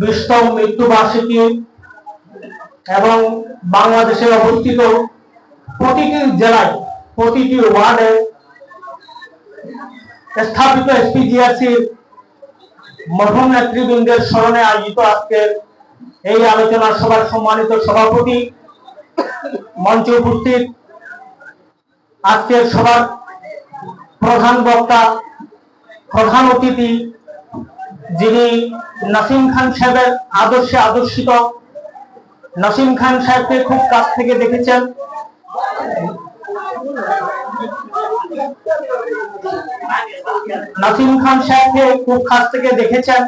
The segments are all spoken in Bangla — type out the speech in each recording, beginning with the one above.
20তম মৃত্যুবার্ষিকী এবং বাংলাদেশে অবস্থিত প্রতিটি জেলায় প্রতিটি ওয়ার্ডে স্থাপিত এসপিজিআরসির মরহুম নেতৃবৃন্দের স্মরণে আয়োজিত আজকের এই আলোচনা সভার সম্মানিত সভাপতি, মঞ্চে উপস্থিত আজকের সভার প্রধান বক্তা, প্রধান অতিথি যিনি নাসিম খান সাহেবের আদর্শে আদর্শিত, নাসিম খান সাহেবকে খুব কাছ থেকে দেখেছেন, নাসিম খান সাহেবকে খুব কাছ থেকে দেখেছেন।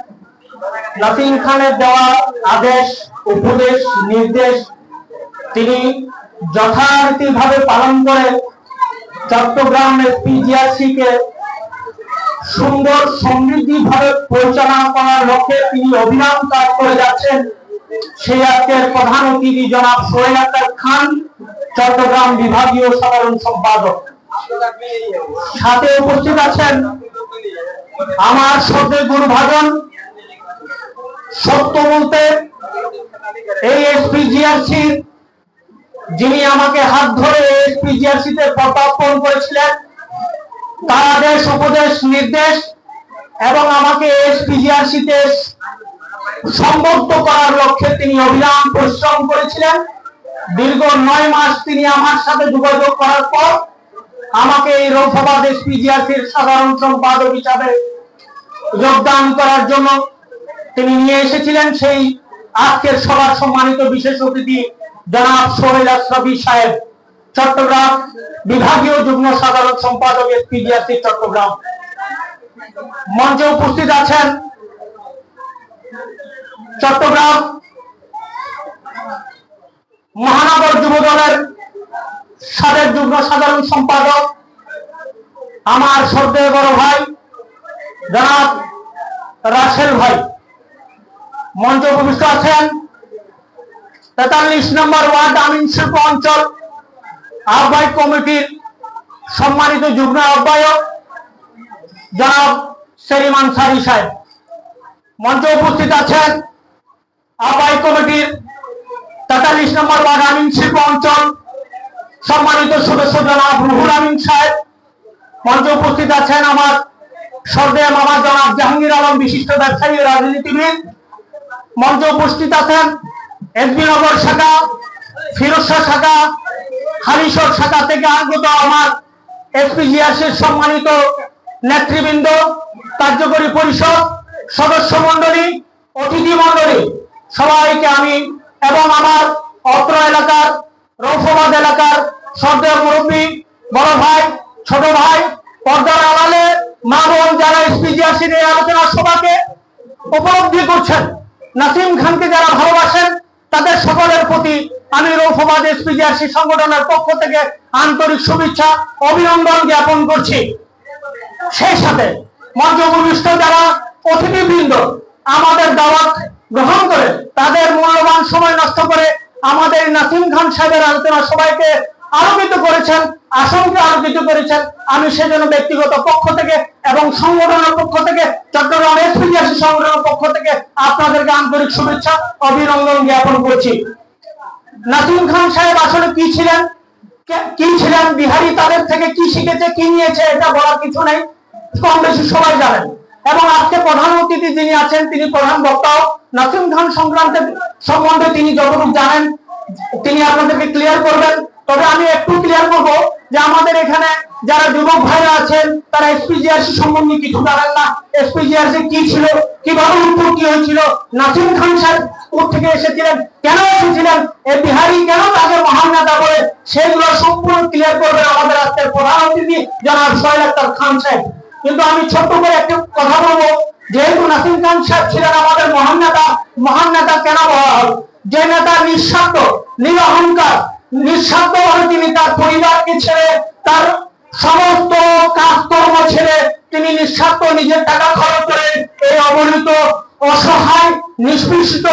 নাসিম খানের দেওয়া আদেশ, উপদেশ, নির্দেশ তিনি যথারীতিভাবে পালন করে চট্টগ্রাম এসপিজিআরসি কে সুন্দর সমৃদ্ধিভাবে পরিচালনা করার লক্ষ্যে তিনি অবিরাম কাজ করে যাচ্ছেন। সেই আজকের প্রধান অতিথি জনাব সোহেল আক্তার খান, চট্টগ্রাম বিভাগীয় সাধারণ সম্পাদক। সাথে উপস্থিত আছেন আমার শ্রদ্ধেয় গুরুভাজন, সত্য বলতে এই এসপিজিআরসি যিনি আমাকে হাত ধরে এসপিজিআরসি তে পদার্পণ করেছিলেন, তার আদেশ, উপদেশ, নির্দেশ এবং আমাকে এসপিজিআরসি তে সম্পৃক্ত করার লক্ষ্যে তিনি অবিরাম পরিশ্রম করেছিলেন। দীর্ঘ 9 মাস তিনি আমার সাথে যোগাযোগ করার পর আমাকে এই রৌফাবাদ এসপিজিআরসির সাধারণ সম্পাদক হিসাবে যোগদান করার জন্য তিনি নিয়ে এসেছিলেন। সেই আজকের সভার সম্মানিত বিশেষ অতিথি জনাব সোহেল আশরাফি সাহেব, চট্টগ্রাম বিভাগীয় যুগ্ম সাধারণ সম্পাদক এসপিজিআরসি চট্টগ্রাম। মঞ্চে উপস্থিত আছেন চট্টগ্রাম মহানগর যুব দলের সাবেক যুগ্ম সাধারণ সম্পাদক আমার শ্রদ্ধেয় বড় ভাই জনাব রাসেল ভাই। মঞ্চে উপস্থিত আছেন 43 নম্বর ওয়ার্ড আমিন শিল্প অঞ্চল আহ্বায়ক কমিটির সম্মানিত যুগ্ম আহ্বায়ক জনাব সেলিম আনসারী সাহেব। মঞ্চে উপস্থিত আছেন আহ্বায়ক কমিটির 43 নম্বর ওয়ার্ড আমিন শিল্প অঞ্চল সম্মানিত সদস্য জনাব রুহুল আমিন সাহেব। মঞ্চে উপস্থিত আছেন আমার শ্রদ্ধেয় মামা জনাব জাহাঙ্গীর আলম, বিশিষ্ট ব্যবসায়ী রাজনীতিবিদ। মঞ্চে উপস্থিত আছেন এসবি নগর শাখা, ফিরোজ শাহ শাখা, হালিশহর শাখা থেকে আগত আমার এসপিজিআরসির সম্মানিত নেতৃবৃন্দ, কার্যকরী পরিষদ সদস্য মন্ডলী, অতিথি মন্ডলী, সবাইকে আমি এবং আমার অত্র এলাকার রৌফাবাদ এলাকার শ্রদ্ধেয় মুরব্বী, বড় ভাই, ছোট ভাই, পর্দার আড়ালে মা বোন যারা এসপিজিআরসির এই আলোচনা সভাকে উপলব্ধি করছেন, নাসিম খানকে যারা ভালোবাসেন, তাদের সকলের প্রতি আমি রৌফাবাদ এসপিজিআরসি সংগঠনের পক্ষ থেকে আন্তরিক শুভেচ্ছা, অভিনন্দন জ্ঞাপন করছি। সেই সাথে মঞ্চ উপবিষ্ট যারা অতিথিবৃন্দ আমাদের দাওয়াত গ্রহণ করে তাদের মূল্যবান সময় নষ্ট করে আমাদের নাসিম খান সাহেবের আলোচনা সবাইকে আলোকিত করেছেন, আসনকে আলোকিত করেছেন, আমি সেজন্য ব্যক্তিগত পক্ষ থেকে এবং সংগঠনের পক্ষ থেকে, চট্টগ্রাম এসপিজিআরসি সংগঠনের পক্ষ থেকে আপনাদেরকে আন্তরিক শুভেচ্ছা, অভিনন্দন জ্ঞাপন করছি। নাসিম খান সাহেব আসলে কি ছিলেন, বিহারি তাদের থেকে কি শিখেছে, কি নিয়েছে, এটা বলার কিছু নেই, কম বেশি সবাই জানেন। এবং আজকে প্রধান অতিথি যিনি আছেন তিনি প্রধান বক্তাও, নাসিম খান সম্বন্ধে তিনি যতটুকু জানেন তিনি আপনাদেরকে ক্লিয়ার করবেন। তবে আমি একটু ক্লিয়ার করব যে আমাদের এখানে যারা যুবক ভাইরা আছেন তারা এসপিজিআরসি সম্বন্ধে কিছু জানেন না। এসপিজিআরসি কি ছিল, কিভাবে উৎপত্তি হয়েছিল, নাসিম খান সাহেব কোথা থেকে এসেছিলেন, কেন এসেছিলেন, এই বিহারি কেন তাকে মহান নেতা বলে, সেগুলো সম্পূর্ণ ক্লিয়ার করবেন আমাদের আজকের প্রধান অতিথি জনাব সোহেল আক্তার খান সাহেব। কিন্তু আমি ছোট্ট করে একটু কথা বলবো, যেহেতু নাসিম খান সাহেব ছিলেন আমাদের মহান নেতা, মহান নেতা কেন বলা হয়, যে নেতা নিঃস্বার্থ, নিরহংকার, নিঃস্বার্থভাবে তিনি তার পরিবারকে ছেড়ে, তার সমস্ত কাজকর্ম ছেড়ে তিনি নিঃস্বার্থ নিজের টাকা খরচ করে এই অবহেলিত, অসহায়, নিষ্পেষিত,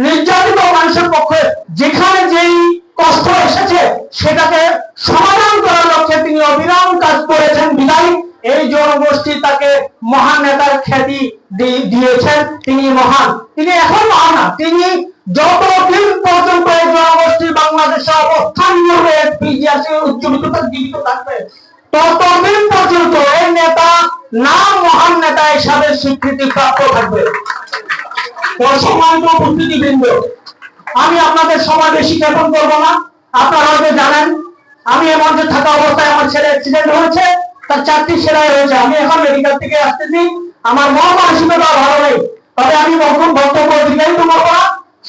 নির্যাতিত মানুষের পক্ষে যেখানে যেই কষ্ট এসেছে সেটাকে সমাধান করার লক্ষ্যে তিনি অবিরাম কাজ করেছেন। বিদায় এই জনগোষ্ঠী তাকে মহান নেতার খ্যাতি দিয়েছেন। তিনি মহান, তিনি এখন মহান না, তিনি যতদিন পর্যন্ত এই জনগোষ্ঠী বাংলাদেশে অবস্থান করবে, উজ্জীবিত জীবিত থাকবে, ততদিন পর্যন্ত এই নেতা নাম মহান নেতা হিসাবে স্বীকৃতি প্রাপ্ত থাকবে। সম্মানিত উপস্থিতিবৃন্দ, আমি আপনাদের সময় বেশি জ্ঞাপন করবো না। আপনারা হয়তো জানেন আমি এ মঞ্চে থাকা অবস্থায় আমার ছেলে অ্যাক্সিডেন্ট হয়েছে, তার 4টি সেলাই হয়েছে। আমি এখন মেডিকেল থেকে আসতেছি, আমার মন মানসিকতা ভালো নেই, তবে আমি বক্তব্য দীর্ঘায়িত করবো না।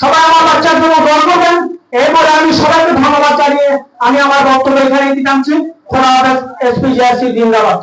সবাই আমার বাচ্চার জন্য দোয়া করবেন। এরপরে আমি সবাইকে ধন্যবাদ জানিয়ে আমি আমার বক্তব্য এখানে দিতে চাচ্ছি। খোদা হাফেজ। এসপিজিআরসি জিন্দাবাদ।